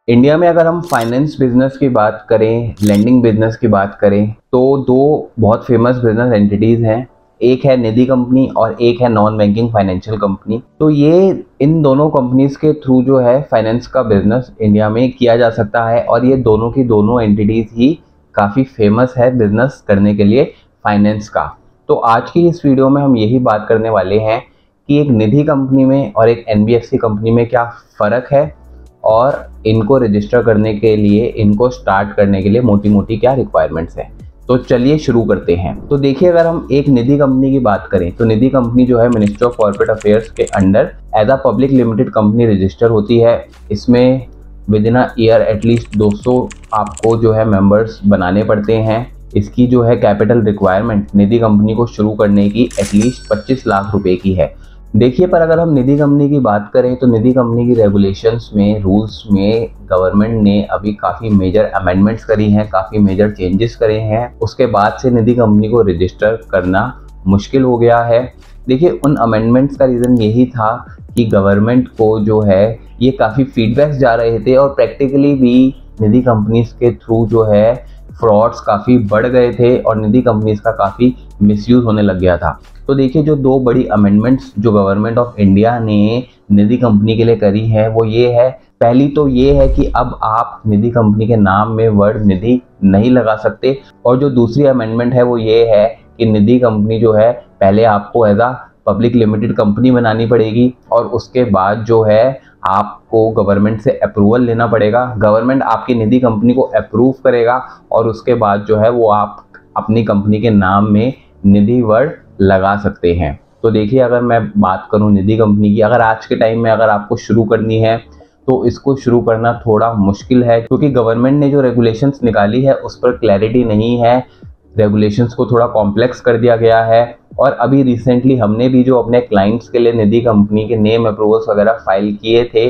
India में अगर हम फाइनेंस बिजनेस की बात करें, लेंडिंग बिजनेस की बात करें, तो दो बहुत फेमस बिजनेस एंटिटीज हैं। एक है निधि कंपनी और एक है नॉन बैंकिंग फाइनेंशियल कंपनी। तो ये इन दोनों कंपनीज के थ्रू जो है फाइनेंस का बिजनेस इंडिया में किया जा सकता है और ये दोनों की दोनों एंटिटीज ही काफ़ी फेमस है बिजनेस करने के लिए फाइनेंस का। तो आज की इस वीडियो में हम यही बात करने वाले हैं कि एक निधि कंपनी में और एक एनबीएफसी कंपनी में क्या फ़र्क है और इनको रजिस्टर करने के लिए, इनको स्टार्ट करने के लिए मोटी मोटी क्या रिक्वायरमेंट्स हैं। तो चलिए शुरू करते हैं। तो देखिए, अगर हम एक निधि कंपनी की बात करें तो निधि कंपनी जो है मिनिस्ट्री ऑफ कॉर्पोरेट अफेयर्स के under as a public limited company register होती है। इसमें within a year at least 200 आपको जो है मेंबर्स बनाने पड़ते हैं। इसकी जो है कैपिटल रिक्वायरमेंट निधि कंपनी को शुरू करने की एटलीस्ट 25 लाख रुपए की है। देखिए, पर अगर हम निधि कंपनी की बात करें तो निधि कंपनी की रेगुलेशंस में, रूल्स में गवर्नमेंट ने अभी काफ़ी मेजर अमेंडमेंट्स करी हैं, काफ़ी मेजर चेंजेस करे हैं। उसके बाद से निधि कंपनी को रजिस्टर करना मुश्किल हो गया है। देखिए, उन अमेंडमेंट्स का रीज़न यही था कि गवर्नमेंट को जो है ये काफ़ी फीडबैक्स जा रहे थे और प्रैक्टिकली भी निधि कंपनीज के थ्रू जो है फ्रॉड्स काफ़ी बढ़ गए थे और निधि कंपनीज का काफ़ी मिसयूज़ होने लग गया था। तो देखिए, जो दो बड़ी अमेंडमेंट्स जो गवर्नमेंट ऑफ इंडिया ने निधि कंपनी के लिए करी है वो ये है, पहली तो ये है कि अब आप निधि कंपनी के नाम में वर्ड निधि नहीं लगा सकते। और जो दूसरी अमेंडमेंट है वो ये है कि निधि कंपनी जो है पहले आपको as a public limited company बनानी पड़ेगी और उसके बाद जो है आपको गवर्नमेंट से अप्रूवल लेना पड़ेगा। गवर्नमेंट आपकी निधि कंपनी को अप्रूव करेगा और उसके बाद जो है वो आप अपनी कंपनी के नाम में निधि वर्ड लगा सकते हैं। तो देखिए, अगर मैं बात करूं निधि कंपनी की, अगर आज के टाइम में अगर आपको शुरू करनी है तो इसको शुरू करना थोड़ा मुश्किल है क्योंकि गवर्नमेंट ने जो रेगुलेशंस निकाली है उस पर क्लैरिटी नहीं है। रेगुलेशंस को थोड़ा कॉम्प्लेक्स कर दिया गया है और अभी रिसेंटली हमने भी जो अपने क्लाइंट्स के लिए निधि कंपनी के नेम अप्रूवल्स वगैरह फाइल किए थे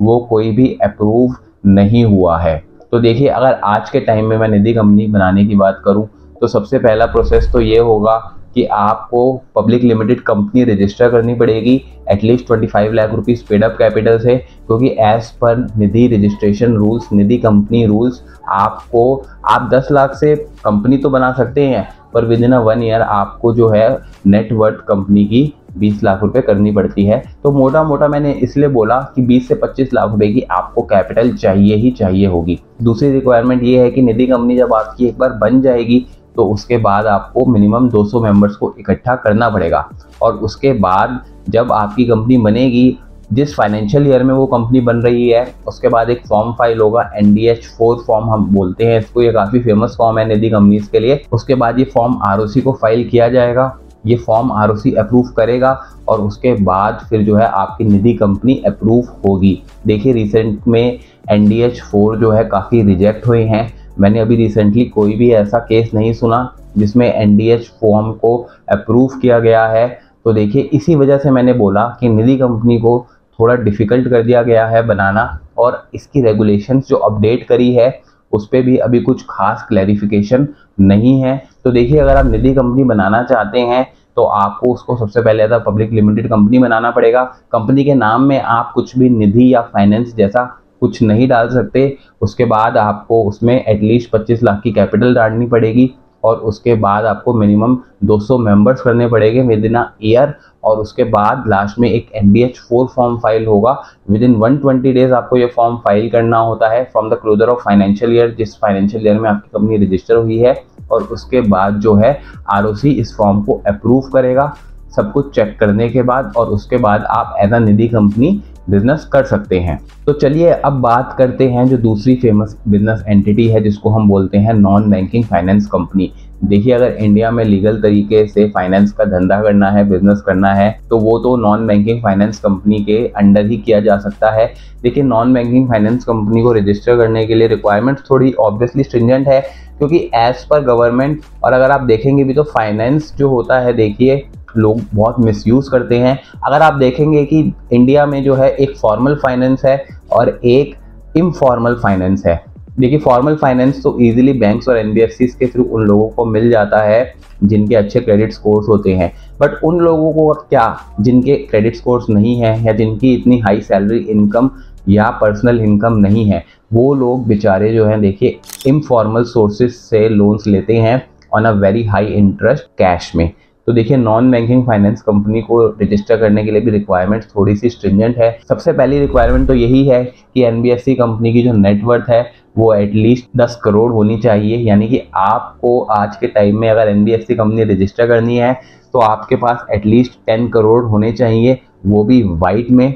वो कोई भी अप्रूव नहीं हुआ है। तो देखिए, अगर आज के टाइम में मैं निधि कंपनी बनाने की बात करूं तो सबसे पहला प्रोसेस तो ये होगा कि आपको पब्लिक लिमिटेड कंपनी रजिस्टर करनी पड़ेगी at least 25 lakh rupees paid up capital से, क्योंकि एज पर निधि रजिस्ट्रेशन रूल्स, निधि कंपनी रूल्स, आप 10 लाख से कंपनी तो बना सकते हैं पर विद इन अ 1 ईयर आपको जो है नेट वर्थ कंपनी की 20 लाख रुपए करनी पड़ती है। तो मोटा मोटा मैंने इसलिए बोला कि 20 से 25 लाख रुपए की आपको कैपिटल चाहिए ही चाहिए होगी। दूसरी रिक्वायरमेंट ये है कि निधि कंपनी जब आपकी एक बार बन जाएगी तो उसके बाद आपको मिनिमम 200 मेंबर्स को इकट्ठा करना पड़ेगा और उसके बाद जब आपकी कंपनी बनेगी, जिस फाइनेंशियल ईयर में वो कंपनी बन रही है, उसके बाद एक फॉर्म फाइल होगा, NDH-4 फॉर्म हम बोलते हैं इसको, ये काफ़ी फेमस फॉर्म है निधि कंपनीज के लिए। उसके बाद ये फॉर्म ROC को फाइल किया जाएगा, ये फॉर्म ROC अप्रूव करेगा और उसके बाद फिर जो है आपकी निधि कंपनी अप्रूव होगी। देखिए, रिसेंट में NDH-4 जो है काफ़ी रिजेक्ट हुए हैं। मैंने अभी रिसेंटली कोई भी ऐसा केस नहीं सुना जिसमें NDH फॉर्म को अप्रूव किया गया है। तो देखिए, इसी वजह से मैंने बोला कि निधि कंपनी को थोड़ा डिफ़िकल्ट कर दिया गया है बनाना और इसकी रेगुलेशंस जो अपडेट करी है उस पर भी अभी कुछ खास क्लैरिफिकेशन नहीं है। तो देखिए, अगर आप निधि कंपनी बनाना चाहते हैं तो आपको उसको सबसे पहले as a public limited company बनाना पड़ेगा। कंपनी के नाम में आप कुछ भी निधि या फाइनेंस जैसा कुछ नहीं डाल सकते। उसके बाद आपको उसमें एटलीस्ट 25 लाख की कैपिटल डालनी पड़ेगी और उसके बाद आपको मिनिमम 200 मेंबर्स करने पड़ेंगे विद इन अ ईयर और उसके बाद लास्ट में एक NDH-4 फॉर्म फाइल होगा। विद इन 120 डेज आपको ये फॉर्म फाइल करना होता है from the closure of financial year, जिस फाइनेंशियल ईयर में आपकी कंपनी रजिस्टर हुई है। और उसके बाद जो है ROC इस फॉर्म को अप्रूव करेगा सब कुछ चेक करने के बाद और उसके बाद आप as a Nidhi company business कर सकते हैं। तो चलिए अब बात करते हैं जो दूसरी फेमस बिजनेस एंटिटी है जिसको हम बोलते हैं नॉन बैंकिंग फाइनेंस कंपनी। देखिए, अगर इंडिया में लीगल तरीके से फाइनेंस का धंधा करना है, बिजनेस करना है तो वो तो नॉन बैंकिंग फाइनेंस कंपनी के अंडर ही किया जा सकता है। देखिए, नॉन बैंकिंग फाइनेंस कंपनी को रजिस्टर करने के लिए रिक्वायरमेंट्स थोड़ी ऑब्वियसली स्ट्रिंजेंट है क्योंकि एज पर गवर्नमेंट, और अगर आप देखेंगे भी तो फाइनेंस जो होता है, देखिए लोग बहुत मिसयूज़ करते हैं। अगर आप देखेंगे कि इंडिया में जो है एक फॉर्मल फाइनेंस है और एक इनफॉर्मल फाइनेंस है। देखिए, फॉर्मल फाइनेंस तो इजीली बैंक्स और NBFCs के थ्रू उन लोगों को मिल जाता है जिनके अच्छे क्रेडिट स्कोर्स होते हैं, बट उन लोगों को क्या जिनके क्रेडिट स्कोर्स नहीं है या जिनकी इतनी हाई सैलरी इनकम या पर्सनल इनकम नहीं है, वो लोग बेचारे जो हैं देखिए इनफॉर्मल सोर्सेज से लोन्स लेते हैं on a very high interest cash में। तो देखिए नॉन बैंकिंग फाइनेंस कंपनी को रजिस्टर करने के लिए भी रिक्वायरमेंट्स थोड़ी सी स्ट्रिंजेंट है। सबसे पहली रिक्वायरमेंट तो यही है कि एनबीएफसी कंपनी की जो नेटवर्थ है वो एटलीस्ट 10 करोड़ होनी चाहिए। यानी कि आपको आज के टाइम में अगर एनबीएफसी कंपनी रजिस्टर करनी है तो आपके पास एटलीस्ट 10 करोड़ होने चाहिए, वो भी वाइट में।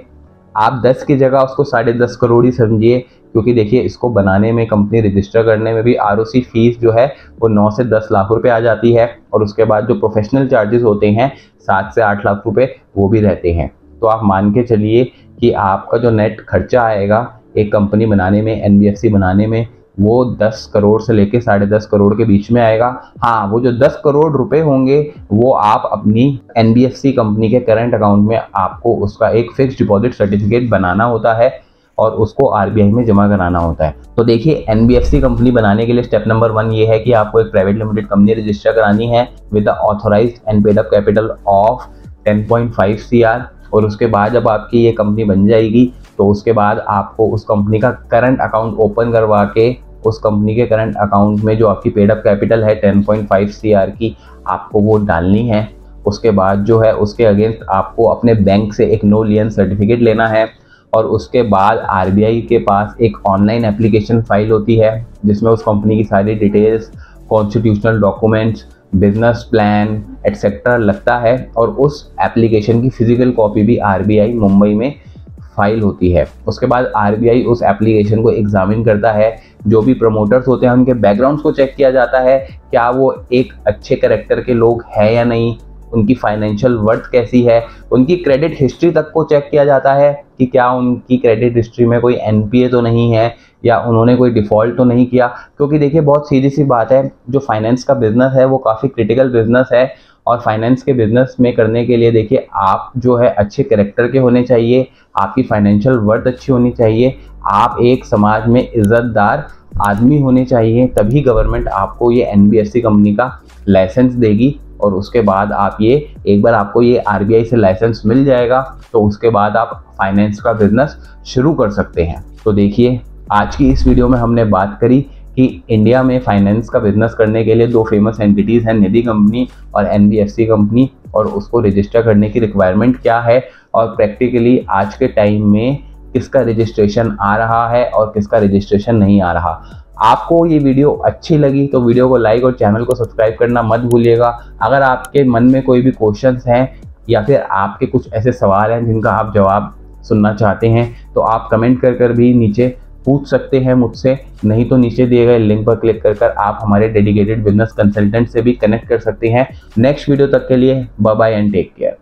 आप 10 की जगह उसको 10.5 करोड़ ही समझिए, क्योंकि देखिए इसको बनाने में, कंपनी रजिस्टर करने में भी आरओसी फीस जो है वो 9 से 10 लाख रुपए आ जाती है, और उसके बाद जो प्रोफेशनल चार्जेस होते हैं 7 से 8 लाख रुपए वो भी रहते हैं। तो आप मान के चलिए कि आपका जो नेट खर्चा आएगा एक कंपनी बनाने में, एनबीएफसी बनाने में, वो 10 करोड़ से लेके 10.5 करोड़ के बीच में आएगा। हाँ, वो जो 10 करोड़ रुपए होंगे वो आप अपनी एनबीएफसी कंपनी के करंट अकाउंट में आपको उसका एक फिक्स्ड डिपॉजिट सर्टिफिकेट बनाना होता है और उसको आरबीआई में जमा कराना होता है। तो देखिए एनबीएफसी कंपनी बनाने के लिए स्टेप नंबर 1 ये है कि आपको एक प्राइवेट लिमिटेड कंपनी रजिस्टर करानी है with the authorised and paid up capital of 10.5 CR। और उसके बाद जब आपकी ये कंपनी बन जाएगी तो उसके बाद आपको उस कंपनी का करंट अकाउंट ओपन करवा के उस कंपनी के करंट अकाउंट में जो आपकी पेड अप कैपिटल है 10.5 CR की, आपको वो डालनी है। उसके बाद जो है उसके अगेंस्ट आपको अपने बैंक से एक नो लियन सर्टिफिकेट लेना है, और उसके बाद आरबीआई के पास एक ऑनलाइन एप्लीकेशन फाइल होती है जिसमें उस कंपनी की सारी details, constitutional documents, business plan etcetera लगता है, और उस एप्लीकेशन की फिजिकल कॉपी भी आरबीआई मुंबई में फाइल होती है। उसके बाद आरबीआई उस एप्लीकेशन को एग्जामिन करता है, जो भी प्रमोटर्स होते हैं उनके बैकग्राउंड्स को चेक किया जाता है, क्या वो एक अच्छे कैरेक्टर के लोग हैं या नहीं, उनकी फाइनेंशियल वर्थ कैसी है, उनकी क्रेडिट हिस्ट्री तक को चेक किया जाता है कि क्या उनकी क्रेडिट हिस्ट्री में कोई एनपीए तो नहीं है या उन्होंने कोई डिफ़ॉल्ट तो नहीं किया। क्योंकि देखिए बहुत सीधी सी बात है, जो फाइनेंस का बिजनेस है वो काफ़ी क्रिटिकल बिजनेस है, और फाइनेंस के बिजनेस में करने के लिए देखिए आप जो है अच्छे कैरेक्टर के होने चाहिए, आपकी फाइनेंशियल वर्थ अच्छी होनी चाहिए, आप एक समाज में इज्जतदार आदमी होने चाहिए, तभी गवर्नमेंट आपको ये एनबीएफसी कंपनी का लाइसेंस देगी। और उसके बाद आप ये एक बार आपको ये आरबीआई से लाइसेंस मिल जाएगा तो उसके बाद आप फाइनेंस का बिजनेस शुरू कर सकते हैं। तो देखिए आज की इस वीडियो में हमने बात करी कि इंडिया में फाइनेंस का बिजनेस करने के लिए 2 फेमस एंटिटीज़ हैं, निधि कंपनी और एनबीएफसी कंपनी, और उसको रजिस्टर करने की रिक्वायरमेंट क्या है, और प्रैक्टिकली आज के टाइम में किसका रजिस्ट्रेशन आ रहा है और किसका रजिस्ट्रेशन नहीं आ रहा। आपको ये वीडियो अच्छी लगी तो वीडियो को लाइक और चैनल को सब्सक्राइब करना मत भूलिएगा। अगर आपके मन में कोई भी क्वेश्चंस हैं या फिर आपके कुछ ऐसे सवाल हैं जिनका आप जवाब सुनना चाहते हैं तो आप कमेंट कर भी नीचे पूछ सकते हैं मुझसे, नहीं तो नीचे दिए गए लिंक पर क्लिक कर आप हमारे डेडिकेटेड बिजनेस कंसल्टेंट से भी कनेक्ट कर सकते हैं। नेक्स्ट वीडियो तक के लिए bye bye and take care.